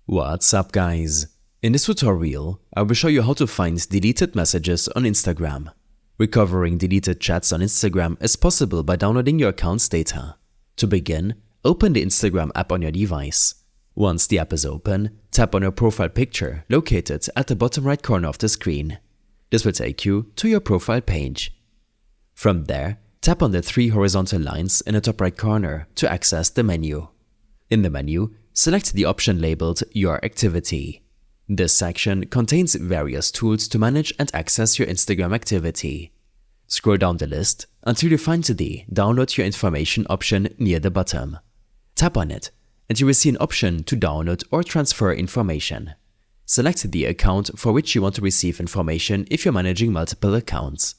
What's up guys? In this tutorial, I will show you how to find deleted messages on Instagram. Recovering deleted chats on Instagram is possible by downloading your account's data. To begin, open the Instagram app on your device. Once the app is open, tap on your profile picture located at the bottom right corner of the screen. This will take you to your profile page. From there, tap on the three horizontal lines in the top right corner to access the menu. In the menu, select the option labeled Your Activity. This section contains various tools to manage and access your Instagram activity. Scroll down the list until you find the Download Your Information option near the bottom. Tap on it, and you will see an option to download or transfer information. Select the account for which you want to receive information if you're managing multiple accounts.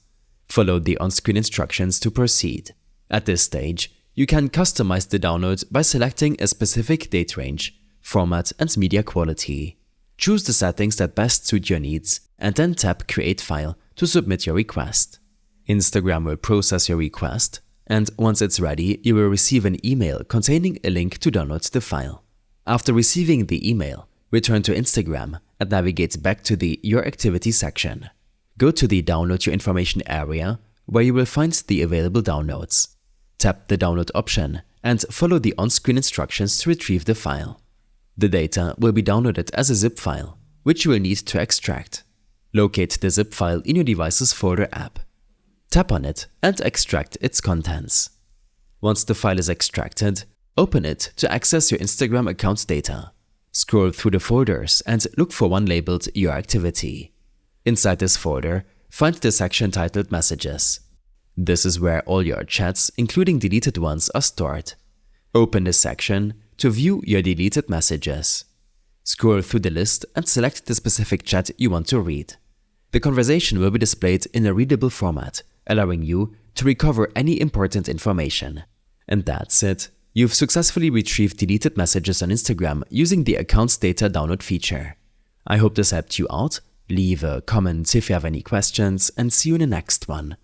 Follow the on-screen instructions to proceed. At this stage, you can customize the download by selecting a specific date range, format, and media quality. Choose the settings that best suit your needs, and then tap Create File to submit your request. Instagram will process your request, and once it's ready, you will receive an email containing a link to download the file. After receiving the email, return to Instagram and navigate back to the Your Activity section. Go to the Download Your Information area, where you will find the available downloads. Tap the Download option and follow the on-screen instructions to retrieve the file. The data will be downloaded as a zip file, which you will need to extract. Locate the zip file in your device's folder app. Tap on it and extract its contents. Once the file is extracted, open it to access your Instagram account's data. Scroll through the folders and look for one labeled Your Activity. Inside this folder, find the section titled Messages. This is where all your chats, including deleted ones, are stored. Open this section to view your deleted messages. Scroll through the list and select the specific chat you want to read. The conversation will be displayed in a readable format, allowing you to recover any important information. And that's it. You've successfully retrieved deleted messages on Instagram using the account's data download feature. I hope this helped you out. Leave a comment if you have any questions, and see you in the next one.